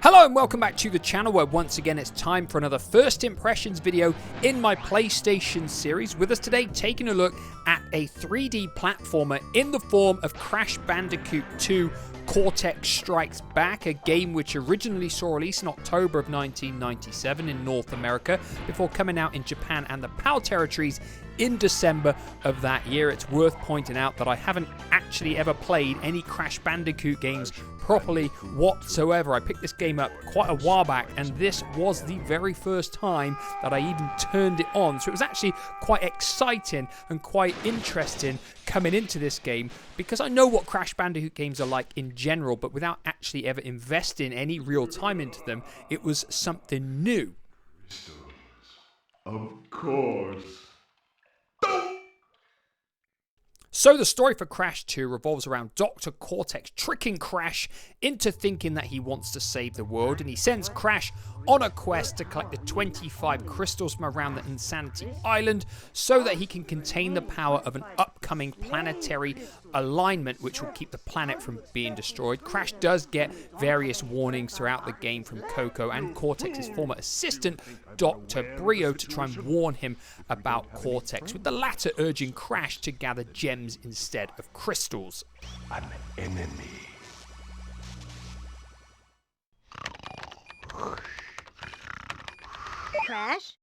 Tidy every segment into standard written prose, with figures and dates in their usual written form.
Hello and welcome back to the channel where once again it's time for another first impressions video in my PlayStation series. With us today taking a look at a 3D platformer in the form of Crash Bandicoot 2 Cortex Strikes Back, a game which originally saw release in October of 1997 in North America before coming out in Japan and the PAL territories in December of that year. It's worth pointing out that I haven't actually ever played any Crash Bandicoot games properly whatsoever. I picked this game up quite a while back and this was the very first time that I even turned it on. So it was actually quite exciting and quite interesting coming into this game because I know what Crash Bandicoot games are like in general, but without actually ever investing any real time into them, it was something new. Of course. So the story for Crash 2 revolves around Dr. Cortex tricking Crash into thinking that he wants to save the world, and he sends Crash on a quest to collect the 25 crystals from around the Insanity Island so that he can contain the power of an upcoming planetary alignment which will keep the planet from being destroyed. Crash does get various warnings throughout the game from Coco and Cortex's former assistant, Dr. Brio, to try and warn him about Cortex, with the latter urging Crash to gather gems instead of crystals. An enemy. Crash?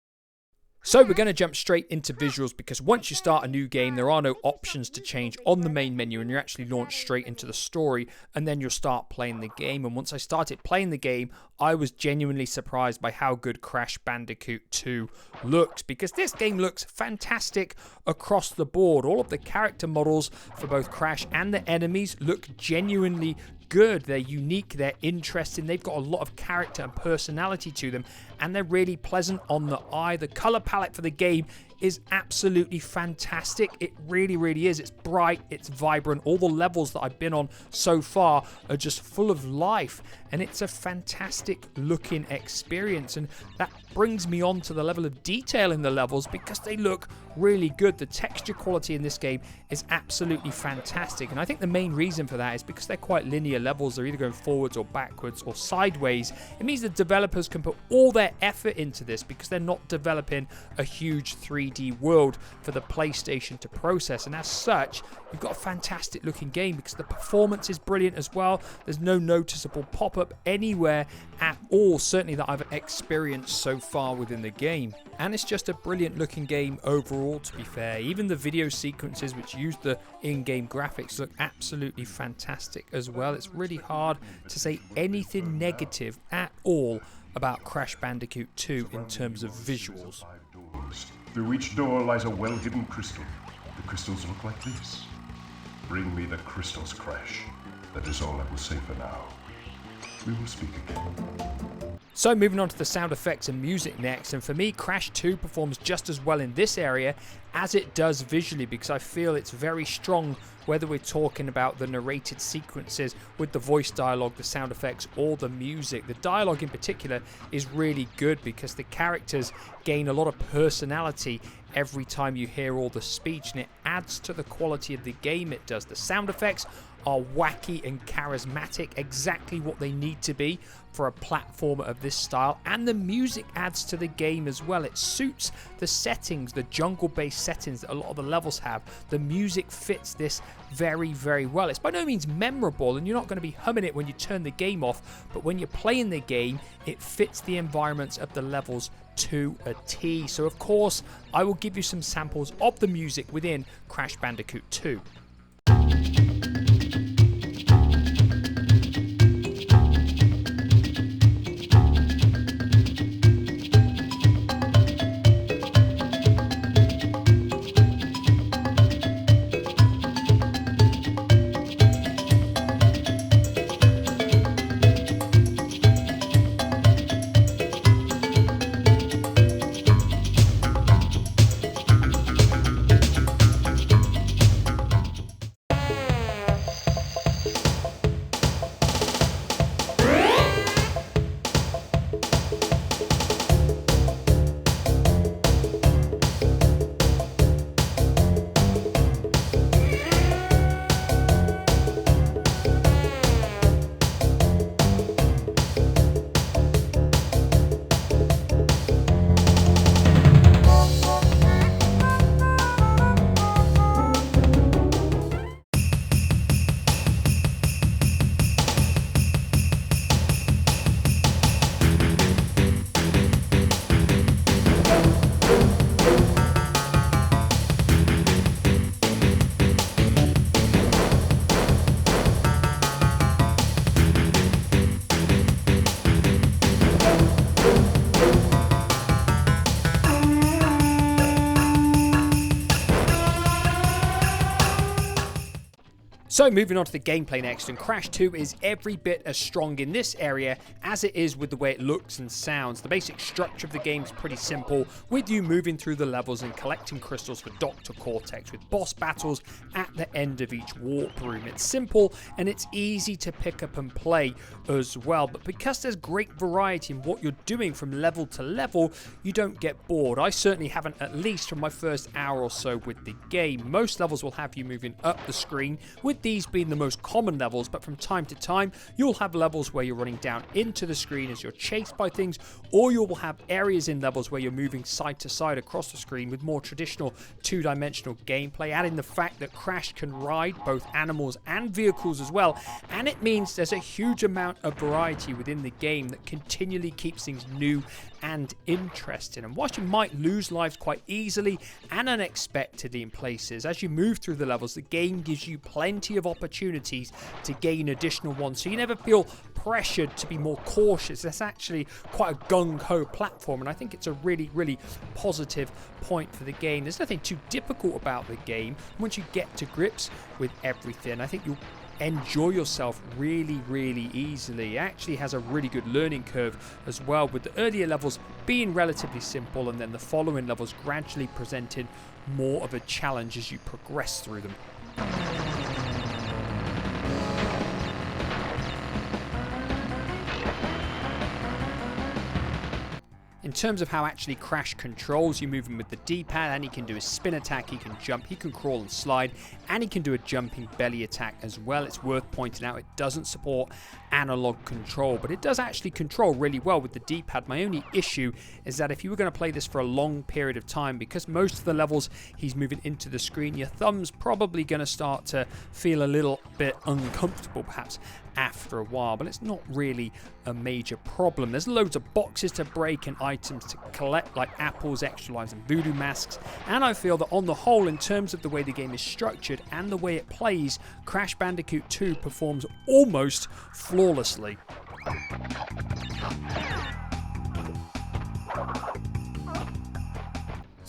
So we're going to jump straight into visuals because once you start a new game, there are no options to change on the main menu and you're actually launched straight into the story and then you'll start playing the game. And once I started playing the game, I was genuinely surprised by how good Crash Bandicoot 2 looks, because this game looks fantastic across the board. All of the character models for both Crash and the enemies look genuinely good. They're unique, they're interesting, they've got a lot of character and personality to them, and they're really pleasant on the eye. The color palette for the game is absolutely fantastic. It really is. It's bright, it's vibrant. All the levels that I've been on so far are just full of life, and it's a fantastic looking experience, and that brings me on to the level of detail in the levels because they look really good. The texture quality in this game is absolutely fantastic, and I think the main reason for that is because they're quite linear levels. They're either going forwards or backwards or sideways. It means the developers can put all their effort into this because they're not developing a huge 3D world for the PlayStation to process, and as such you've got a fantastic looking game because the performance is brilliant as well. There's no noticeable pop-up anywhere at all, certainly that I've experienced so far within the game, and it's just a brilliant looking game overall, to be fair. Even the video sequences which use the in-game graphics look absolutely fantastic as well. It's really hard to say anything negative at all about Crash Bandicoot 2 in terms of visuals. Through each door lies a well-hidden crystal. The crystals look like this. Bring me the crystals, Crash. That is all I will say for now. We will speak again. So moving on to the sound effects and music next, and for me Crash 2 performs just as well in this area as it does visually, because I feel it's very strong whether we're talking about the narrated sequences with the voice dialogue, the sound effects, or the music. The dialogue in particular is really good because the characters gain a lot of personality every time you hear all the speech, and it adds to the quality of the game. It does. The sound effects are wacky and charismatic, exactly what they need to be for a platformer of this style, and the music adds to the game as well. It suits the settings, the jungle-based settings that a lot of the levels have. The music fits this very well. It's by no means memorable, and you're not going to be humming it when you turn the game off, but when you're playing the game, it fits the environments of the levels to a T. So of course, I will give you some samples of the music within Crash Bandicoot 2. So moving on to the gameplay next, and Crash 2 is every bit as strong in this area as it is with the way it looks and sounds. The basic structure of the game is pretty simple, with you moving through the levels and collecting crystals for Dr. Cortex, with boss battles at the end of each warp room. It's simple and it's easy to pick up and play as well, but because there's great variety in what you're doing from level to level, you don't get bored. I certainly haven't, at least from my first hour or so with the game. Most levels will have you moving up the screen, with these being the most common levels, but from time to time you'll have levels where you're running down into the screen as you're chased by things, or you will have areas in levels where you're moving side to side across the screen with more traditional two-dimensional gameplay, adding the fact that Crash can ride both animals and vehicles as well, and it means there's a huge amount of variety within the game that continually keeps things new and interesting. And whilst you might lose lives quite easily and unexpectedly in places, as you move through the levels, the game gives you plenty of opportunities to gain additional ones, so you never feel pressured to be more cautious. That's actually quite a gung-ho platform, and I think it's a really, really positive point for the game. There's nothing too difficult about the game. Once you get to grips with everything, I think you'll enjoy yourself really, really easily. It actually has a really good learning curve as well, with the earlier levels being relatively simple and then the following levels gradually presenting more of a challenge as you progress through them. In terms of how actually Crash controls, you move him with the D-pad, and he can do a spin attack, he can jump, he can crawl and slide, and he can do a jumping belly attack as well. It's worth pointing out it doesn't support analog control, but it does actually control really well with the D-pad. My only issue is that if you were going to play this for a long period of time, because most of the levels he's moving into the screen, your thumb's probably going to start to feel a little bit uncomfortable perhaps after a while, but it's not really a major problem. There's loads of boxes to break and items to collect, like apples, extra lives and voodoo masks, and I feel that on the whole, in terms of the way the game is structured and the way it plays, Crash Bandicoot 2 performs almost flawlessly.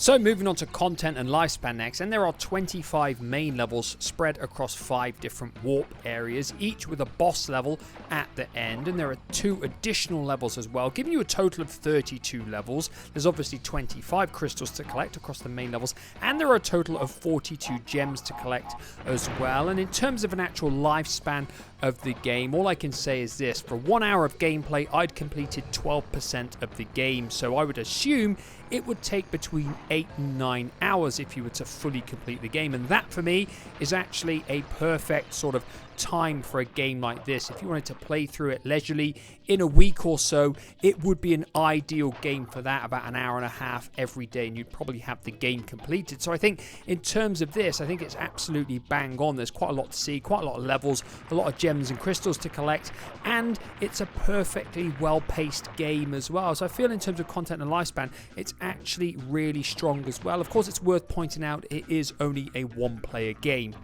So moving on to content and lifespan next, and there are 25 main levels spread across 5 different warp areas, each with a boss level at the end, and there are 2 additional levels as well, giving you a total of 32 levels. There's obviously 25 crystals to collect across the main levels, and there are a total of 42 gems to collect as well. And in terms of an actual lifespan of the game, all I can say is this: for 1 hour of gameplay, I'd completed 12% of the game, so I would assume it would take between 8 and 9 hours if you were to fully complete the game, and that for me is actually a perfect sort of time for a game like this. If you wanted to play through it leisurely in a week or so, it would be an ideal game for that, about an hour and a half every day, and you'd probably have the game completed. So I think in terms of this, I think it's absolutely bang on. There's quite a lot to see, quite a lot of levels, a lot of gems and crystals to collect, and it's a perfectly well-paced game as well. So I feel in terms of content and lifespan, it's actually really strong as well. Of course, it's worth pointing out it is only a one-player game.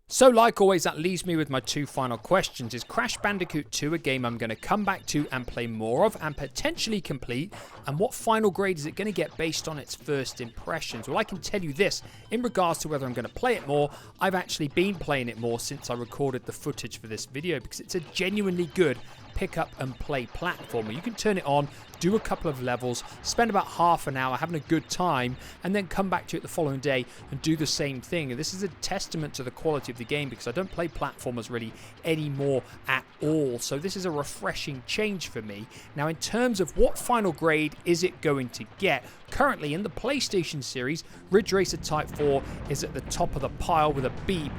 So like always, that leaves me with my 2 final questions. Is Crash Bandicoot 2 a game I'm going to come back to and play more of and potentially complete? And what final grade is it going to get based on its first impressions? Well, I can tell you this, in regards to whether I'm going to play it more, I've actually been playing it more since I recorded the footage for this video, because it's a genuinely good pick up and play platformer. You can turn it on, do a couple of levels, spend about half an hour having a good time, and then come back to it the following day and do the same thing. And this is a testament to the quality of the game, because I don't play platformers really anymore at all. So this is a refreshing change for me. Now, in terms of what final grade is it going to get, currently in the PlayStation series, Ridge Racer Type 4 is at the top of the pile with a B+,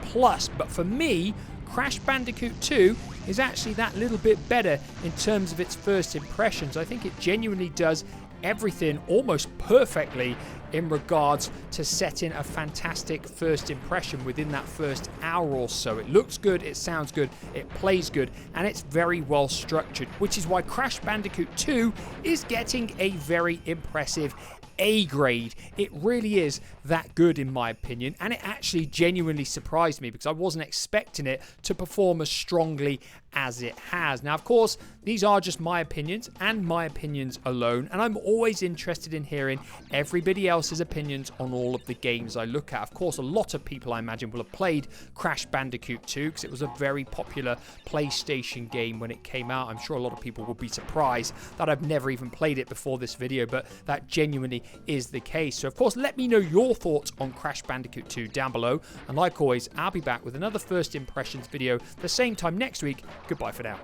but for me, Crash Bandicoot 2 is actually that little bit better in terms of its first impressions. I think it genuinely does everything almost perfectly in regards to setting a fantastic first impression within that first hour or so. It looks good, it sounds good, it plays good, and it's very well structured, which is why Crash Bandicoot 2 is getting a very impressive A grade. It really is that good in my opinion, and it actually genuinely surprised me because I wasn't expecting it to perform as strongly as it has. Now, of course, these are just my opinions and my opinions alone, and I'm always interested in hearing everybody else's opinions on all of the games I look at. Of course, a lot of people, I imagine, will have played Crash Bandicoot 2 because it was a very popular PlayStation game when it came out. I'm sure a lot of people will be surprised that I've never even played it before this video, but that genuinely is the case. So, of course, let me know your thoughts on Crash Bandicoot 2 down below, and like always, I'll be back with another first impressions video the same time next week. Goodbye for now.